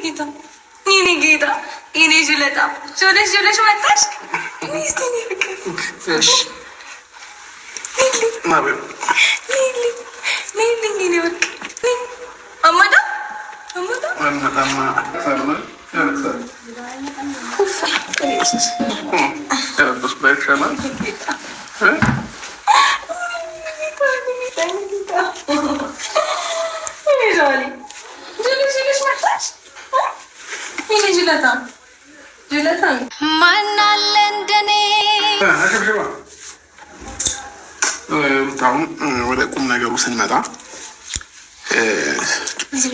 ጌታ የኔ ጌታ የኔ ጅለጣ ጆለሽ መጣሽ። ሚስቴን ፍቅር ኔ ወርቅ አማዳ ማናለ እንደኔ አሁን ወደ ቁም ነገሩ ስንመጣ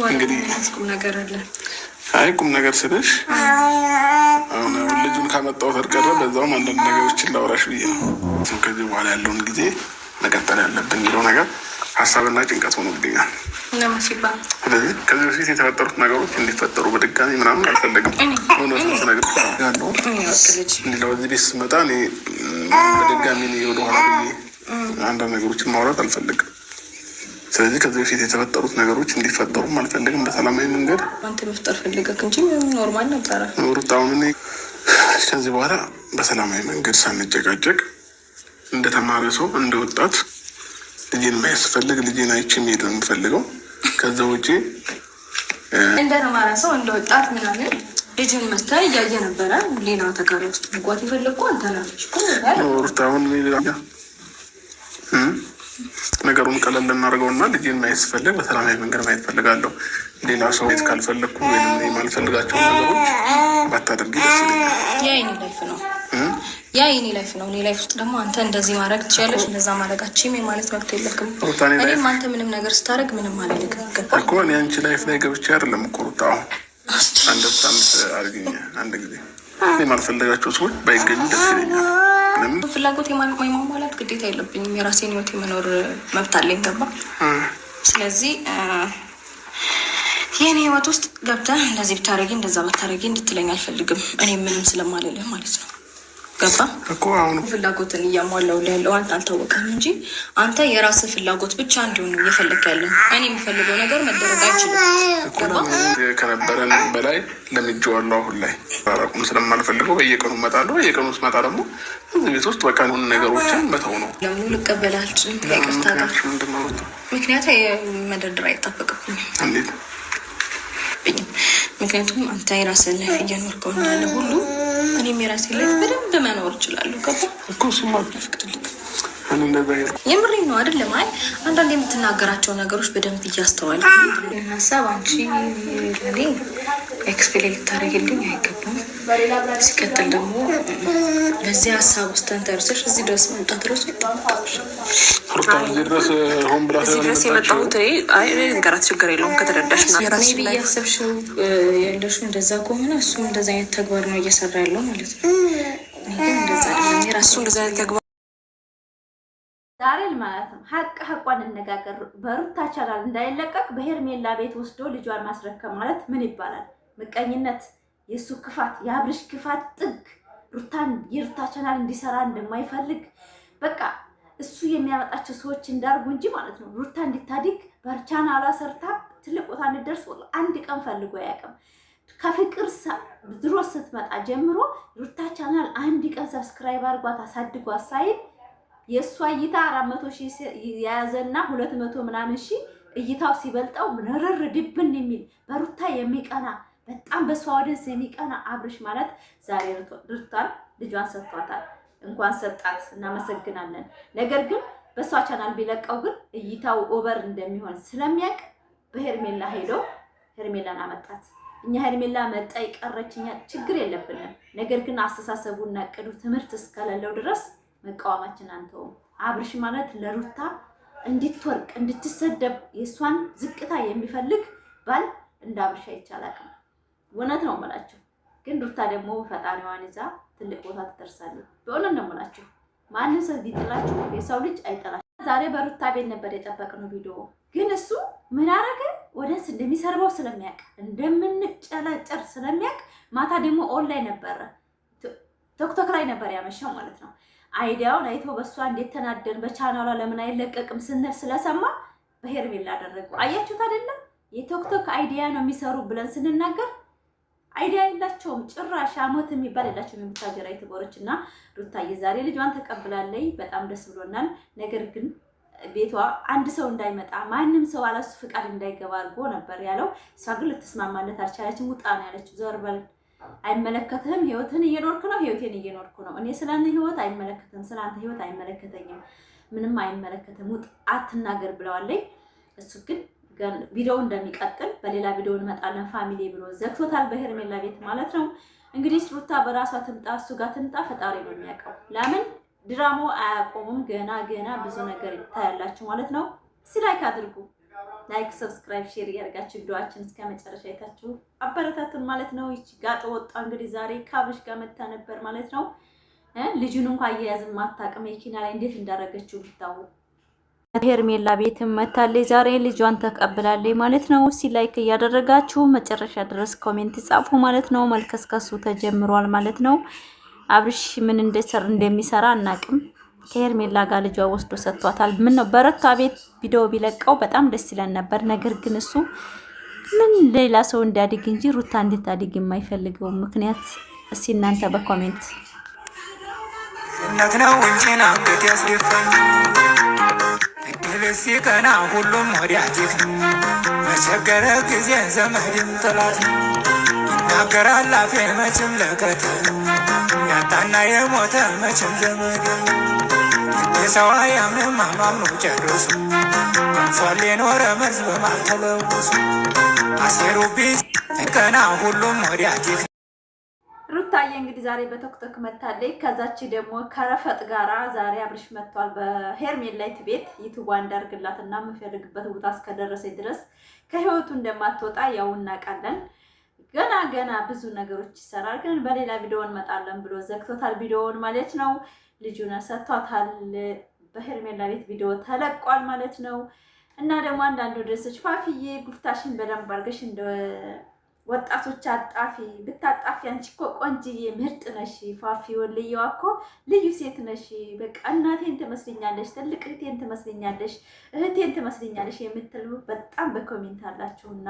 እንግዲህ አይ ቁም ነገር ስልሽ አሁን ልጁን ካመጣው ተርቀረ በዛውም አንዳንድ ነገሮችን ላውራሽ ብዬ ነው። ከዚህ በኋላ ያለውን ጊዜ መቀጠል ያለብን የሚለው ነገር ሀሳብና ጭንቀት ሆኖብኛል። ስለዚህ ከዚህ በፊት የተፈጠሩት ነገሮች እንዲፈጠሩ በድጋሚ ምናምን አልፈለግም። እውነቱን ስነግርሽ ያለው ሌላው እዚህ ቤት ስመጣ እኔ በድጋሚ ወደኋላ ብዬ አንዳንድ ነገሮችን ማውራት አልፈልግም። ስለዚህ ከዚህ በፊት የተፈጠሩት ነገሮች እንዲፈጠሩም አልፈልግም። በሰላማዊ መንገድ አንተ መፍጠር ፈልገህ እንጂ ኖርማል ነበረ። ሩታውን እኔ ከዚህ በኋላ በሰላማዊ መንገድ ሳንጨቃጨቅ እንደተማረ ሰው እንደ ወጣት ልጄን ማያስፈልግ ልጄን አይቼ መሄድ ነው የምፈልገው። ከዛ ውጪ እንደተማረ ሰው እንደ ወጣት ምናምን ልጅን መታ እያየ ነበረ። ሌላ ተጋሪ ውስጥ መጓት የፈለግኩ አንተ ናች ሩታውን ነገሩን ቀለል እናደርገውና ልጄን ማያስፈልግ በሰላማዊ መንገድ ማየት ፈልጋለሁ። ሌላ ሰው ቤት ካልፈለግኩ ወይም የማልፈልጋቸውን ነገሮች ባታደርጊ ደስ ይለኛል። ያ የኔ ላይፍ ነው እኔ ላይፍ ውስጥ ደግሞ አንተ እንደዚህ ማድረግ ትችላለች፣ እንደዛ ማድረጋችም የማለት መብት የለክም። እኔም አንተ ምንም ነገር ስታደርግ ምንም አልልክም እኮ እኔ አንቺ ላይፍ ላይ ገብቼ አይደለም እኮ ሩታ። አሁን አንድ ሳምንት አድርግኝ አንድ ጊዜ የማልፈልጋቸው ሰዎች ባይገኙ ደስ ይለኛል። ፍላጎት የማሟላት ግዴታ የለብኝም። የራሴን ህይወት የመኖር መብት አለኝ። ገባ? ስለዚህ የኔ ህይወት ውስጥ ገብተህ እንደዚህ ብታረጊ እንደዛ ብታረጊ እንድትለኝ አልፈልግም። እኔ ምንም ስለማልልህ ማለት ነው። ገባ እኮ አሁን ፍላጎትን እያሟላው ያለው አንተ አልታወቀም እንጂ አንተ የራስህ ፍላጎት ብቻ እንዲሆን እየፈለክ ያለው እኔ የምፈልገው ነገር መደረግ አይችልም። ከነበረን በላይ ለምጄዋለሁ። አሁን ላይ ራቁም ስለማልፈልገው በየቀኑ እመጣለሁ። በየቀኑ ስመጣ ደግሞ እዚህ ቤት ውስጥ በቃ ሆን ነገሮችን መተው ነው። ለምኑ ልቀበላችሁ ይቅርታ ጋር ምክንያቱ መደርደር አይጠበቅብኝም። እንዴት? ምክንያቱም አንተ የራስህን ላይፍ እየኖርከው እንዳለ ሁሉ እኔም የራሴን ላይፍ በደንብ መኖር እችላለሁ። ገባ እኮ እሱማ ፍቅድልኝ የምሬን ነው አይደለም? አይ አንዳንድ የምትናገራቸው ነገሮች በደንብ እያስተዋል ሀሳብ አንቺ ለኔ ኤክስፕሌን ልታደርግልኝ አይገባም። ሲቀጥል ደግሞ በዚህ ሀሳብ ውስጥ ተንተርሰሽ እዚህ ድረስ መምጣት ድረስ እዚህ ድረስ የመጣሁት ንገራት ችግር የለውም ከተረዳሽ ራሴ እያሰብሽው ያለሽው እንደዛ ከሆነ እሱም እንደዚ አይነት ተግባር ነው እየሰራ ያለው ማለት ነው። ግን እንደዛ አይደለም የራሱ እንደዚ አይነት ተግባር ዛሬ ማለት ነው። ሀቋን እንነጋገር። በሩታ ቻናል እንዳይለቀቅ በሄርሜላ ቤት ወስዶ ልጇን ማስረከብ ማለት ምን ይባላል? ምቀኝነት፣ የሱ ክፋት፣ የአብርሽ ክፋት ጥግ። ሩታን የሩታ ቻናል እንዲሰራ እንደማይፈልግ በቃ እሱ የሚያመጣቸው ሰዎች እንዳርጉ እንጂ ማለት ነው። ሩታ እንድታድግ በቻናሏ ሰርታ ትልቅ ቦታ እንድደርስ አንድ ቀን ፈልጎ አያውቅም። ከፍቅር ድሮ ስትመጣ ጀምሮ ሩታ ቻናል አንድ ቀን ሰብስክራይብ አድርጓት አሳድጓት ሳይል የእሷ እይታ 400,000 የያዘና 200 ምናምን ሺህ እይታው ሲበልጠው ምንርር ድብን የሚል በሩታ የሚቀና በጣም በሷ ወደስ የሚቀና አብርሽ ማለት ዛሬ ሩታን ልጇን ሰጥቷታል። እንኳን ሰጣት እናመሰግናለን። ነገር ግን በሷ ቻናል ቢለቀው ግን እይታው ኦቨር እንደሚሆን ስለሚያውቅ በሄርሜላ ሄዶ ሄርሜላን አመጣት። እኛ ሄርሜላ መጣ ይቀረችኛ ችግር የለብንም። ነገር ግን አስተሳሰቡና እቅዱ ትምህርት እስከሌለው ድረስ መቃወማችን አንተው። አብርሽ ማለት ለሩታ እንድትወርቅ እንድትሰደብ የሷን ዝቅታ የሚፈልግ ባል እንደ አብርሽ አይቻላል። እውነት ነው የምላችሁ። ግን ሩታ ደግሞ ፈጣሪዋን ይዛ ትልቅ ቦታ ትደርሳለች። በእውነት ነው የምላችሁ። ማንም ሰው ቢጥላችሁ የሰው ልጅ አይጠላችሁ። ዛሬ በሩታ ቤት ነበር የጠበቅነው ቪዲዮ። ግን እሱ ምን አረገ? ወደስ እንደሚሰርበው ስለሚያውቅ እንደምንጨላጨር ስለሚያውቅ ማታ ደግሞ ኦንላይን ነበረ ቲክቶክ ላይ ነበር ያመሻው ማለት ነው። አይዲያውን አይቶ በሷ እንዴት ተናደን በቻናሏ ለምን አይለቀቅም ስንል ስለሰማ በሄርሜላ አደረገው። አያችሁት አይደለም? የቲክቶክ አይዲያ ነው የሚሰሩ ብለን ስንናገር አይዲያ የላቸውም ጭራሽ አሞት የሚባል የላቸውም የቡታጀራ ዩቲዩበሮች። እና ሩታዬ ዛሬ ልጇን ተቀብላለች፣ በጣም ደስ ብሎናል። ነገር ግን ቤቷ አንድ ሰው እንዳይመጣ ማንም ሰው አላሱ ፍቃድ እንዳይገባ አድርጎ ነበር ያለው። እሷ ግን ልትስማማለት አልቻለችም። ውጣ ነው ያለችው። ዞር በል አይመለከትህም፣ ህይወትን እየኖርክ ነው፣ ህይወቴን እየኖርኩ ነው። እኔ ስለአንተ ህይወት አይመለከትም፣ ስለአንተ ህይወት አይመለከተኝም፣ ምንም አይመለከትም፣ ውጣ አትናገር ብለዋለች። እሱ ግን ቪዲዮው እንደሚቀጥል በሌላ ቪዲዮ እንመጣለን ፋሚሊ ብሎ ዘግቶታል፣ በሄርሜላ ቤት ማለት ነው። እንግዲህ ሩታ በራሷ ትምጣ እሱ ጋር ትምጣ ፈጣሪ ነው የሚያውቀው። ለምን ድራማው አያቆሙም፣ ገና ብዙ ነገር ይታያላችሁ ማለት ነው። ላይክ አድርጉ፣ ላይክ ሰብስክራይብ ሼር እያደረጋችሁ ቪዲዮአችን እስከ መጨረሻ አይታችሁ አበረታቱን ማለት ነው። ይቺ ጋጥ ወጣ እንግዲህ ዛሬ ካብሽ ጋር መታ ነበር ማለት ነው። ልጁን እንኳን አያያዝም ማታቀም መኪና ላይ እንዴት እንዳደረገችው ብታው ሄርሜላ ቤትም መታለች ዛሬ ልጇን ተቀብላለች ማለት ነው። ላይክ እያደረጋችሁ መጨረሻ ድረስ ኮሜንት ጻፉ ማለት ነው። መልከስከሱ ተጀምሯል ማለት ነው። አብርሽ ምን እንደሚሰራ አናቅም። ከሄርሜላ ጋር ልጇ ወስዶ ሰጥቷታል። ምን ነው በረታ ቤት ቪዲዮ ቢለቀው በጣም ደስ ይለን ነበር። ነገር ግን እሱ ምን ሌላ ሰው እንዲያድግ እንጂ ሩታ እንድታድግ የማይፈልገው ምክንያት እስኪ እናንተ በኮሜንት እናት ነው እንጂ ናንገት ያስደፋኝ እድልስ ቀና ሁሉም ወዳጅህ መቸገረ ጊዜ ዘመድም ጥላት ይናገራል አፌ መችም ለከተ ያጣና የሞተ መችም ዘመድ የሰው አያምንም አማምኖ ጨርሱ አንሷል የኖረ መርዝ በማልተለውሱ አሴሩብኝ ቀና ሁሉም ወዳጅህ። ሩታዬ እንግዲህ ዛሬ በቶክቶክ መታለች። ከዛች ደግሞ ከረፈጥ ጋራ ዛሬ አብርሽ መጥቷል በሄርሜላይት ቤት ዩቲዩብ እንዳርግላትና የምፈልግበት ቦታ እስከደረሰች ድረስ ከህይወቱ እንደማትወጣ ያው እናውቃለን። ገና ብዙ ነገሮች ይሰራል። ግን በሌላ ቪዲዮ እንመጣለን ብሎ ዘግቶታል ቪዲዮውን ማለት ነው። ልጁን ሰጥቷታል። በሄርሜላ ቤት ቪዲዮ ተለቋል ማለት ነው። እና ደግሞ አንዳንድ ወደሰች ፋፊዬ ጉፍታሽን በደንብ አድርገሽ እንደ ወጣቶች አጣፊ ብታጣፊ አንቺ እኮ ቆንጅዬ ምርጥ ነሽ ፋፊ ወልየዋ እኮ ልዩ ሴት ነሽ። በቃ እናቴን ትመስልኛለሽ፣ ትልቅ እህቴን ትመስልኛለሽ፣ እህቴን ትመስልኛለሽ የምትሉ በጣም በኮሜንት አላችሁና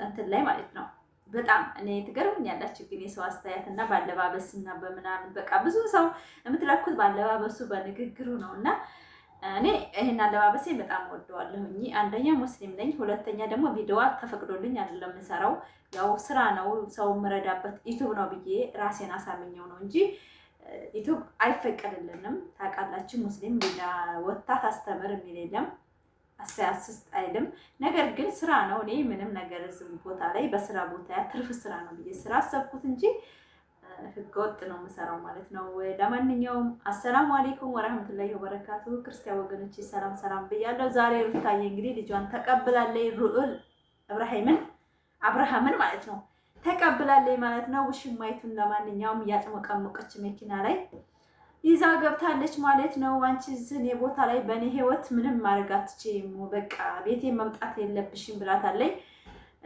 እንትን ላይ ማለት ነው። በጣም እኔ ትገርሙኛላችሁ። ግን የሰው አስተያየት እና ባለባበስ እና በምናምን በቃ ብዙ ሰው የምትለኩት ባለባበሱ በንግግሩ ነው። እና እኔ ይሄን አለባበሴ በጣም ወደዋለሁኝ። አንደኛ ሙስሊም ነኝ፣ ሁለተኛ ደግሞ ቪዲዮ ተፈቅዶልኝ አይደለም የምሰራው። ያው ስራ ነው ሰው የምረዳበት ዩቲዩብ ነው ብዬ ራሴን አሳምኘው ነው እንጂ ዩቲዩብ አይፈቀድልንም። ታውቃላችሁ ሙስሊም ሌላ ወጣ ታስተምር የሚል የለም፣ አስተያስስ አይልም። ነገር ግን ስራ ነው። እኔ ምንም ነገር ዝም ቦታ ላይ በስራ ቦታ ትርፍ ስራ ነው ብዬ ስራ አሰብኩት እንጂ ህገወጥ ነው የምሰራው ማለት ነው። ለማንኛውም አሰላሙ አለይኩም ወራህመቱላሂ ወበረካቱ። ክርስቲያን ወገኖች ሰላም ብያለሁ። ዛሬ ሩታዬ እንግዲህ ልጇን ተቀብላለች። ሩኡል አብርሃምን ማለት ነው ተቀብላለች ማለት ነው። ውሽማይቱን ለማንኛውም እያጥሞቀሞቀች መኪና ላይ ይዛ ገብታለች ማለት ነው። አንቺ እዚህ ቦታ ላይ በእኔ ህይወት ምንም ማድረግ አትችይም፣ በቃ ቤቴ መምጣት የለብሽም ብላታለች።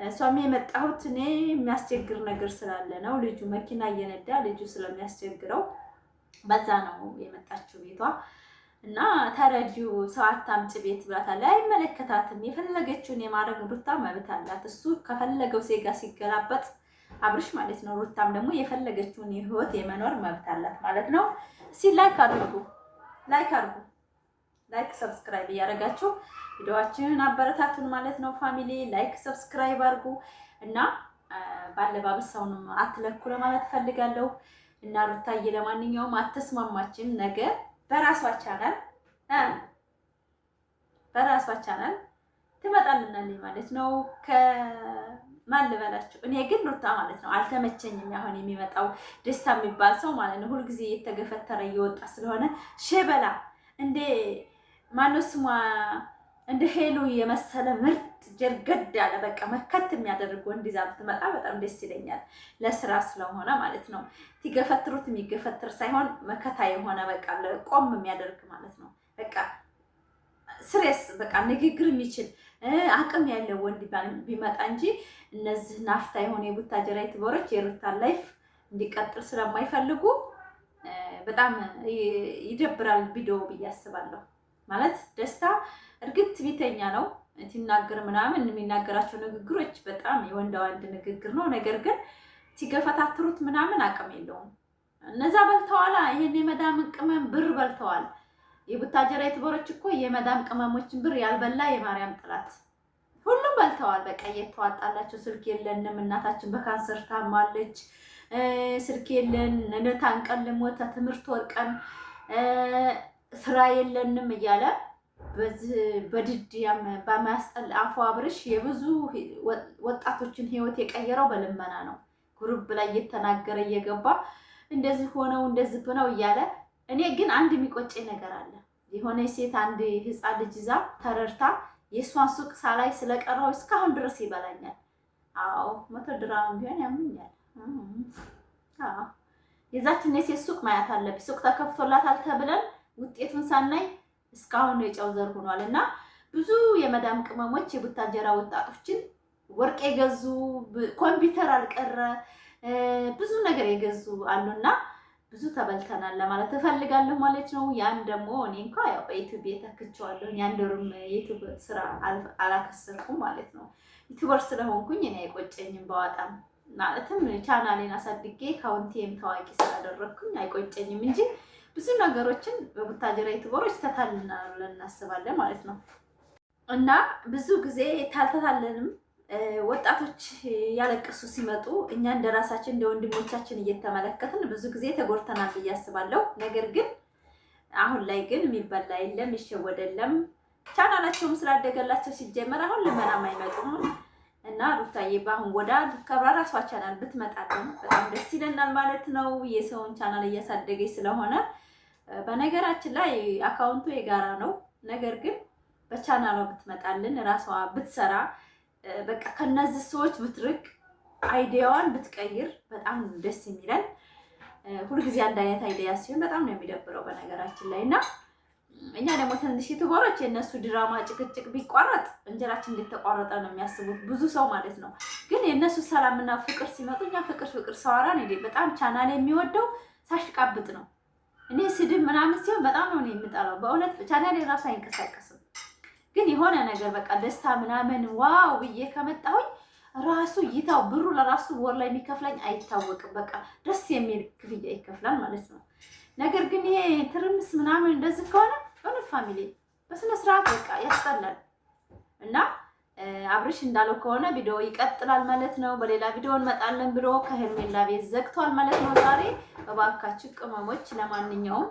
እሷም የመጣሁት እኔ የሚያስቸግር ነገር ስላለ ነው። ልጁ መኪና እየነዳ ልጁ ስለሚያስቸግረው በዛ ነው የመጣችው ቤቷ። እና ተረጂው ሰው አታምጪ ቤት ብላታለች። አይመለከታትም፣ የፈለገችውን የማድረግ ሩታ መብት አላት። እሱ ከፈለገው ሴጋ ሲገላበጥ አብርሽ ማለት ነው። ሩታም ደግሞ የፈለገችውን የህይወት የመኖር መብት አላት ማለት ነው። ላይክ አድርጉ፣ ላይክ ሰብስክራይብ እያደረጋችሁ ቪዲዮአችንን አበረታቱን ማለት ነው። ፋሚሊ ላይክ ሰብስክራይብ አድርጉ እና ባለባበስ ሰውንም አትለኩ ለማለት ፈልጋለሁ። እና ሩታዬ ለማንኛውም አትስማማችም፣ ነገ በራሷ ቻናል ትመጣልናለች ማለት ነው። ማን ልበላችሁ? እኔ ግን ሩታ ማለት ነው አልተመቸኝም። አሁን የሚመጣው ደስታ የሚባል ሰው ማለት ነው ሁልጊዜ እየተገፈተረ እየወጣ ስለሆነ ሸበላ እንደ ማነው ስሟ እንደ ሄሉ የመሰለ ምርጥ ጀርገድ ያለ በቃ መከት የሚያደርግ ወንድ ይዛ ብትመጣ በጣም ደስ ይለኛል። ለስራ ስለሆነ ማለት ነው። ሲገፈትሩት የሚገፈትር ሳይሆን መከታ የሆነ በቃ ቆም የሚያደርግ ማለት ነው። በቃ ስሬስ በቃ ንግግር የሚችል አቅም ያለው ወንድ ቢመጣ እንጂ እነዚህ ናፍታ የሆነ የቡታጀራ ዩቲዩበሮች የሩታን ላይፍ እንዲቀጥል ስለማይፈልጉ በጣም ይደብራል ቪዲዮ ብዬ አስባለሁ። ማለት ደስታ እርግጥ ቢተኛ ነው ሲናገር ምናምን የሚናገራቸው ንግግሮች በጣም የወንዳ ወንድ ንግግር ነው። ነገር ግን ሲገፈታትሩት ምናምን አቅም የለውም። እነዛ በልተዋላ። ይሄን የመዳም ቅመም ብር በልተዋል። የቡታጀራ ዩቲዩበሮች እኮ የመዳም ቅመሞችን ብር ያልበላ የማርያም ጥላት ሁሉም በልተዋል። በቃ እየተዋጣላቸው ስልክ የለንም፣ እናታችን በካንሰር ታማለች፣ ስልክ የለን፣ ታንቀን ልሞት፣ ትምህርት ወርቀን ስራ የለንም እያለ በዚህ በድድያም በማያስጠላ አፏ አብርሽ የብዙ ወጣቶችን ህይወት የቀየረው በልመና ነው። ግሩፕ ላይ እየተናገረ እየገባ እንደዚህ ሆነው እንደዚህ ብነው እያለ። እኔ ግን አንድ የሚቆጨኝ ነገር አለ። የሆነ ሴት አንድ ህፃን ልጅ ይዛ ተረድታ የእሷን ሱቅ ሳላይ ስለቀረው እስካሁን ድረስ ይበላኛል። አዎ 100 ድራም ቢሆን ያምኛል። አዎ የዛችን የሴት ሱቅ ማየት አለብኝ። ሱቅ ተከፍቶላታል ተብለን ውጤቱን ሳናይ እስካሁን የጨው ዘር ሆኗል። እና ብዙ የመዳም ቅመሞች የቡታጀራ ወጣቶችን ወርቅ የገዙ ኮምፒውተር አልቀረ ብዙ ነገር የገዙ አሉና ብዙ ተበልተናል ለማለት እፈልጋለሁ ማለት ነው። ያን ደግሞ እኔ እንኳን ያው በዩቲዩብ የተክቸዋለሁ። ያን ደርም የዩቲዩብ ስራ አላከሰርኩም ማለት ነው። ዩቲዩበር ስለሆንኩኝ እኔ አይቆጨኝም በዋጣም ማለትም ቻናሌን አሳድጌ ካውንቲም ታዋቂ ስላደረኩኝ አይቆጨኝም እንጂ ብዙ ነገሮችን በቡታጀራ ዩቲዩበሮች ተታልናል ብለን እናስባለን ማለት ነው። እና ብዙ ጊዜ ታልተታለንም ወጣቶች ያለቅሱ ሲመጡ እኛ እንደራሳችን እንደ ወንድሞቻችን እየተመለከትን ብዙ ጊዜ ተጎድተናል ብዬ አስባለሁ። ነገር ግን አሁን ላይ ግን የሚበላ የለም ይሸወደለም። ቻናላቸውም ስላደገላቸው ሲጀመር አሁን ልመናም አይመጡም። እና ሩታዬ በአሁን ወደ ከራሷ ቻናል ብትመጣለን በጣም ደስ ይለናል ማለት ነው። የሰውን ቻናል እያሳደገች ስለሆነ በነገራችን ላይ አካውንቱ የጋራ ነው። ነገር ግን በቻናሏ ብትመጣልን ራሷ ብትሰራ በቃ ከነዚህ ሰዎች ብትርቅ አይዲያዋን ብትቀይር በጣም ደስ የሚለን። ሁልጊዜ አንድ አይነት አይዲያ ሲሆን በጣም ነው የሚደብረው በነገራችን ላይ። እና እኛ ደግሞ ትንሽ ዩቲዩበሮች የእነሱ ድራማ ጭቅጭቅ ቢቋረጥ እንጀራችን እንደተቋረጠ ነው የሚያስቡት ብዙ ሰው ማለት ነው። ግን የእነሱ ሰላምና ፍቅር ሲመጡ እኛ ፍቅር ሰዋራን በጣም ቻናል የሚወደው ሳሽቃብጥ ነው። እኔ ስድብ ምናምን ሲሆን በጣም ነው የምጠላው በእውነት። ቻናል የራሱ አይንቀሳቀስም። ግን የሆነ ነገር በቃ ደስታ ምናምን ዋው ብዬ ከመጣሁኝ ራሱ ይታው ብሩ ለራሱ ወር ላይ የሚከፍለኝ አይታወቅም። በቃ ደስ የሚል ክፍያ ይከፍላል ማለት ነው። ነገር ግን ይሄ ትርምስ ምናምን እንደዚህ ከሆነ በእውነት ፋሚሊ በስነ ስርዓት በቃ ያስጠላል። እና አብርሽ እንዳለው ከሆነ ቪዲዮ ይቀጥላል ማለት ነው። በሌላ ቪዲዮ እንመጣለን ብሎ ከሄርሜላ ቤት ዘግቷል ማለት ነው ዛሬ። እባካችሁ ቅመሞች፣ ለማንኛውም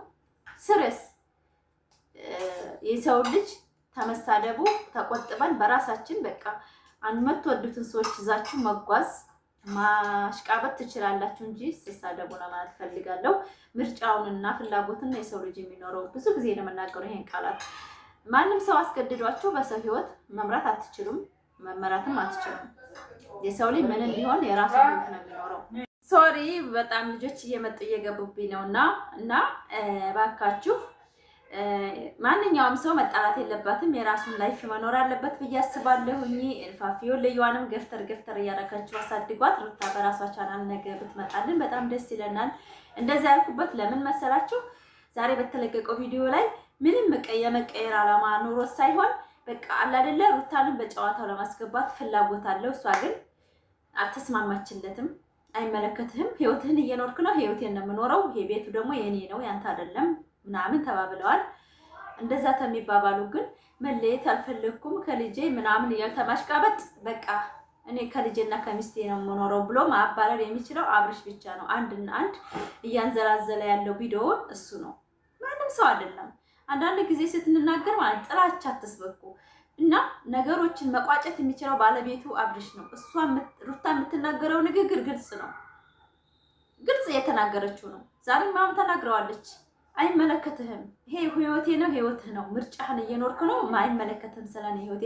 ስርስ የሰው ልጅ ተመሳደቡ ተቆጥበን በራሳችን በቃ የምትወዱትን ሰዎች ይዛችሁ መጓዝ ማሽቃበጥ ትችላላችሁ እንጂ ስትሳደቡ ነው ማለት ፈልጋለሁ። ምርጫውንና ፍላጎትን የሰው ልጅ የሚኖረው ብዙ ጊዜ ነው የምናገረው ይሄን ቃላት። ማንም ሰው አስገድዷችሁ በሰው ህይወት መምራት አትችሉም፣ መመራትም አትችሉም። የሰው ልጅ ምንም ቢሆን የራሱ ህይወት ነው የሚኖረው። ሶሪ በጣም ልጆች እየመጡ እየገቡብኝ ነውና ባካችሁ ማንኛውም ሰው መጣላት የለባትም። የራሱን ላይፍ መኖር አለበት ብዬ አስባለሁኝ። ፋፊዮ ለዩዋንም ገፍተር እያረካችሁ አሳድጓት። ሩታ በራሷ ቻናል ነገ ብትመጣልን በጣም ደስ ይለናል። እንደዛ ያልኩበት ለምን መሰላችሁ? ዛሬ በተለቀቀው ቪዲዮ ላይ ምንም የመቀየር አላማ ኑሮ ሳይሆን በቃ አለ አይደለ ሩታንን በጨዋታው ለማስገባት ፍላጎት አለው። እሷ ግን አልተስማማችለትም። አይመለከትህም፣ ህይወትህን እየኖርክ ነው፣ ህይወቴን ነው የምኖረው፣ ይሄ ቤቱ ደግሞ የኔ ነው ያንተ አይደለም ምናምን ተባብለዋል። እንደዛ ተሚባባሉ ግን መለየት አልፈለኩም ከልጄ ምናምን ያልተማሽቃበጥ በቃ እኔ ከልጄና ከሚስቴ ነው የምኖረው ብሎ ማባረር የሚችለው አብርሽ ብቻ ነው። አንድና አንድ እያንዘላዘለ ያለው ቪዲዮ እሱ ነው፣ ማንም ሰው አይደለም። አንዳንድ ጊዜ ስትናገር ማለት ጥላቻ አትስበኩ እና ነገሮችን መቋጨት የሚችለው ባለቤቱ አብርሽ ነው። እሷ ሩታ የምትናገረው ንግግር ግልጽ ነው፣ ግልጽ የተናገረችው ነው። ዛሬም ማም ተናግረዋለች። አይመለከትህም፣ ይሄ ህይወቴ ነው፣ ህይወትህ ነው፣ ምርጫህን እየኖርክ ነው፣ አይመለከትህም ስለኔ ህይወቴ